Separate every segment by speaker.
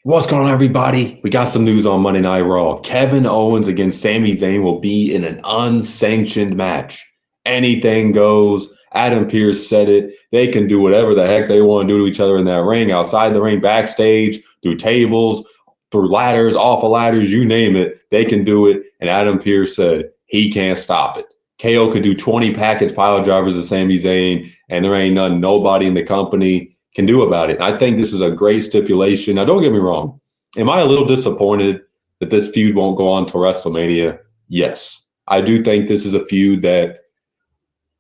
Speaker 1: What's going on, everybody? We got some news on Monday Night Raw. Kevin Owens against Sami Zayn will be in an unsanctioned match. Anything goes. Adam Pearce said it. They can do whatever the heck they want to do to each other in that ring, outside the ring, backstage, through tables, through ladders, off of ladders, you name it. They can do it. And Adam Pearce said he can't stop it. KO could do 20 package pile drivers to Sami Zayn, and there ain't nothing nobody in the company can do about it. I think this is a great stipulation. Now, don't get me wrong. Am I a little disappointed that this feud won't go on to WrestleMania? Yes. I do think this is a feud that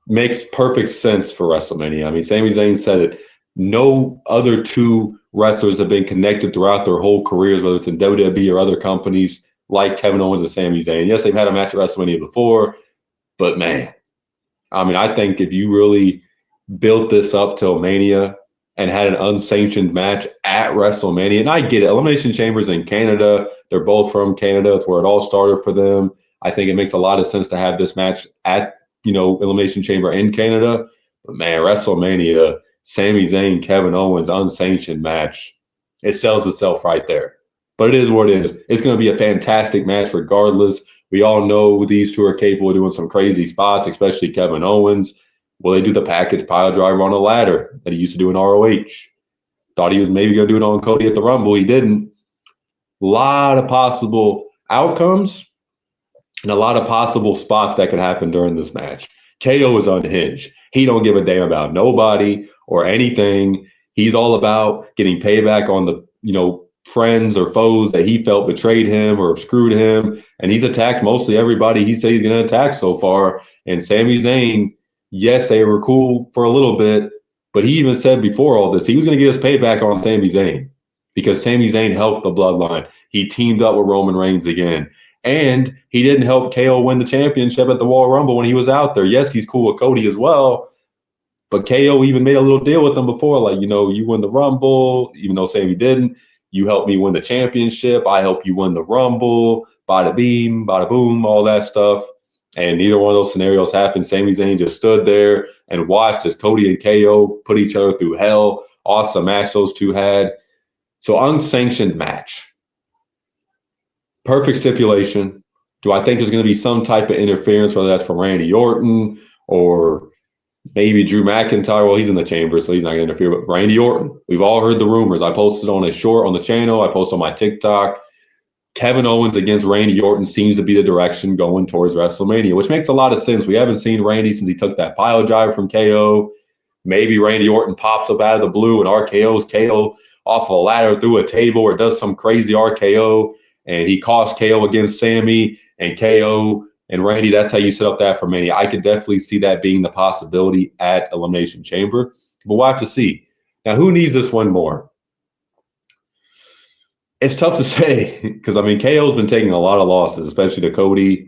Speaker 1: makes perfect sense for WrestleMania. I mean, Sami Zayn said it. No other two wrestlers have been connected throughout their whole careers, whether it's in WWE or other companies, like Kevin Owens and Sami Zayn. Yes, they've had a match at WrestleMania before, but man, I mean, I think if you really built this up till Mania and had an unsanctioned match at WrestleMania, and I get it, Elimination Chambers in Canada, they're both from Canada. It's where it all started for them. I think it makes a lot of sense to have this match at, Elimination Chamber in Canada. But man, WrestleMania, Sami Zayn, Kevin Owens, unsanctioned match, it sells itself right there. But it is what it is. It's going to be a fantastic match regardless. We all know these two are capable of doing some crazy spots, especially Kevin Owens. Will they do the package pile driver on a ladder that he used to do in ROH? Thought he was maybe going to do it on Cody at the Rumble. He didn't. A lot of possible outcomes and a lot of possible spots that could happen during this match. KO is unhinged. He don't give a damn about nobody or anything. He's all about getting payback on the, friends or foes that he felt betrayed him or screwed him. And he's attacked mostly everybody he said he's going to attack so far. And Sami Zayn, yes, they were cool for a little bit, but he even said before all this, he was going to get his payback on Sami Zayn because Sami Zayn helped the bloodline. He teamed up with Roman Reigns again. And he didn't help KO win the championship at the Royal Rumble when he was out there. Yes, he's cool with Cody as well, but KO even made a little deal with them before, like, you win the Rumble, even though Sami didn't. You helped me win the championship. I help you win the Rumble. Bada beam, bada boom, all that stuff. And neither one of those scenarios happened. Sami Zayn just stood there and watched as Cody and KO put each other through hell. Awesome match those two had. So unsanctioned match. Perfect stipulation. Do I think there's going to be some type of interference, whether that's from Randy Orton or maybe Drew McIntyre? Well, he's in the chamber, so he's not going to interfere. But Randy Orton, we've all heard the rumors. I posted on a short on the channel. I posted on my TikTok. Kevin Owens against Randy Orton seems to be the direction going towards WrestleMania, which makes a lot of sense. We haven't seen Randy since he took that pile driver from KO. Maybe Randy Orton pops up out of the blue and RKO's KO off a ladder through a table or does some crazy RKO, and he costs KO against Sami and KO and Randy. That's how you set up that for Mania. I could definitely see that being the possibility at Elimination Chamber, but we'll have to see. Now, who needs this one more? It's tough to say because, I mean, KO's been taking a lot of losses, especially to Cody.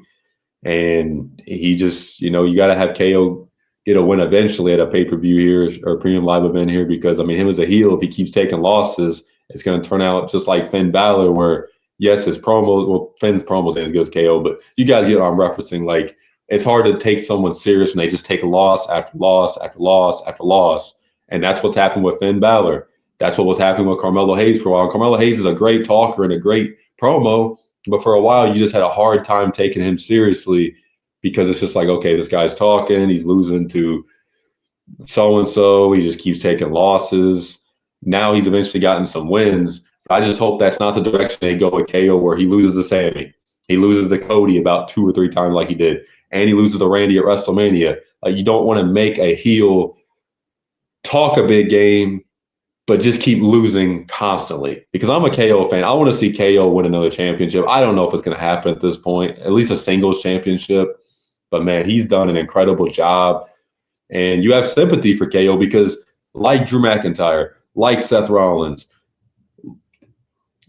Speaker 1: And he just, you got to have KO get a win eventually at a pay-per-view here or a premium live event here because, I mean, him as a heel, if he keeps taking losses, it's going to turn out just like Finn Balor where, yes, his promos, well, Finn's promos ain't as good as KO, but you guys get what I'm referencing. Like, it's hard to take someone serious when they just take loss after loss after loss after loss. And that's what's happened with Finn Balor. That's what was happening with Carmelo Hayes for a while. Carmelo Hayes is a great talker and a great promo, but for a while you just had a hard time taking him seriously because it's just like, okay, this guy's talking, he's losing to so-and-so, he just keeps taking losses. Now he's eventually gotten some wins. I just hope that's not the direction they go with KO where he loses to Sami. He loses to Cody about 2 or 3 times like he did. And he loses to Randy at WrestleMania. Like, you don't want to make a heel talk a big game but just keep losing constantly. Because I'm a KO fan. I want to see KO win another championship. I don't know if it's going to happen at this point, at least a singles championship. But, man, he's done an incredible job. And you have sympathy for KO because, like Drew McIntyre, like Seth Rollins,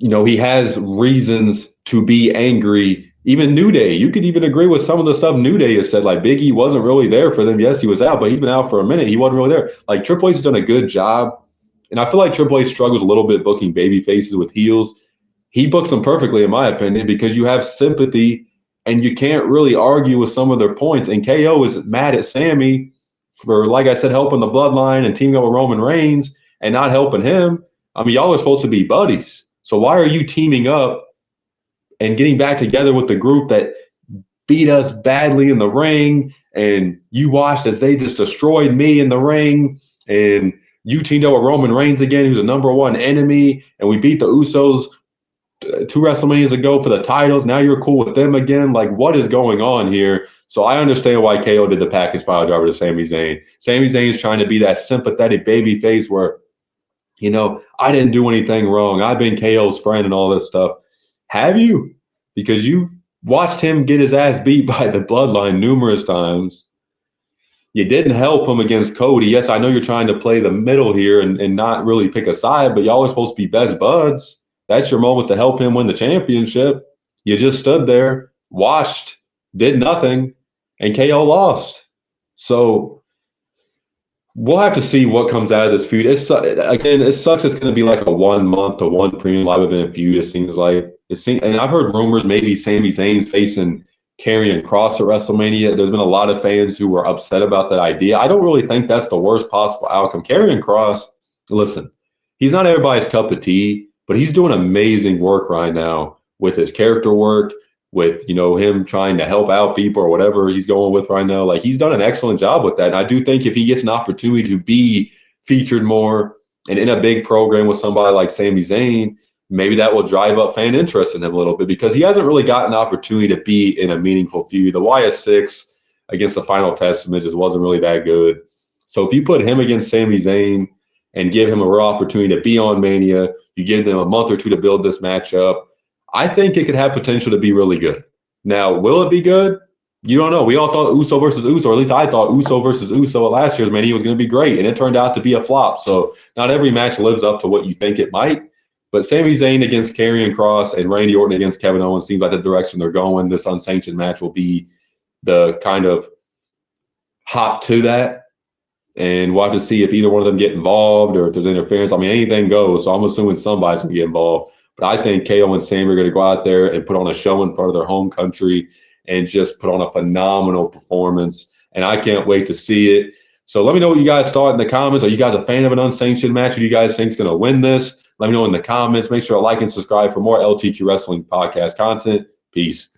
Speaker 1: he has reasons to be angry. Even New Day, you could even agree with some of the stuff New Day has said. Like, Big E wasn't really there for them. Yes, he was out, but he's been out for a minute. He wasn't really there. Like, Triple H has done a good job. And I feel like Triple H struggles a little bit booking baby faces with heels. He books them perfectly, in my opinion, because you have sympathy and you can't really argue with some of their points. And KO is mad at Sami for, like I said, helping the bloodline and teaming up with Roman Reigns and not helping him. I mean, y'all are supposed to be buddies. So why are you teaming up and getting back together with the group that beat us badly in the ring? And you watched as they just destroyed me in the ring. And you teamed up with Roman Reigns again, who's a number one enemy. And we beat the Usos 2 WrestleManias ago for the titles. Now you're cool with them again. Like, what is going on here? So I understand why KO did the package pile driver to Sami Zayn. Sami Zayn's trying to be that sympathetic baby face where, I didn't do anything wrong. I've been KO's friend and all this stuff. Have you? Because you watched him get his ass beat by the Bloodline numerous times. You didn't help him against Cody. Yes, I know you're trying to play the middle here and not really pick a side, but y'all are supposed to be best buds. That's your moment to help him win the championship. You just stood there, watched, did nothing, and KO lost. So we'll have to see what comes out of this feud. It sucks. It's going to be like a 1 month to one premium live event feud. It seems like and I've heard rumors maybe Sami Zayn's facing Karrion Kross at WrestleMania. There's been a lot of fans who were upset about that idea. I don't really think that's the worst possible outcome. Karrion Kross, listen, he's not everybody's cup of tea, but he's doing amazing work right now with his character work, with him trying to help out people or whatever he's going with right now. Like, he's done an excellent job with that. And I do think if he gets an opportunity to be featured more and in a big program with somebody like Sami Zayn, maybe that will drive up fan interest in him a little bit, because he hasn't really gotten an opportunity to be in a meaningful feud. The YS6 against the Final Testament just wasn't really that good. So if you put him against Sami Zayn and give him a real opportunity to be on Mania, you give them a month or two to build this matchup, I think it could have potential to be really good. Now, will it be good? You don't know. We all thought Uso versus Uso, or at least I thought Uso versus Uso at last year's Mania was going to be great, and it turned out to be a flop. So not every match lives up to what you think it might. But Sami Zayn against Karrion Kross and Randy Orton against Kevin Owens seems like the direction they're going. This unsanctioned match will be the kind of hop to that. And we'll have to see if either one of them get involved or if there's interference. I mean, anything goes. So I'm assuming somebody's going to get involved. But I think KO and Sami are going to go out there and put on a show in front of their home country and just put on a phenomenal performance. And I can't wait to see it. So let me know what you guys thought in the comments. Are you guys a fan of an unsanctioned match? Who do you guys think is going to win this? Let me know in the comments. Make sure to like and subscribe for more LTQ Wrestling podcast content. Peace.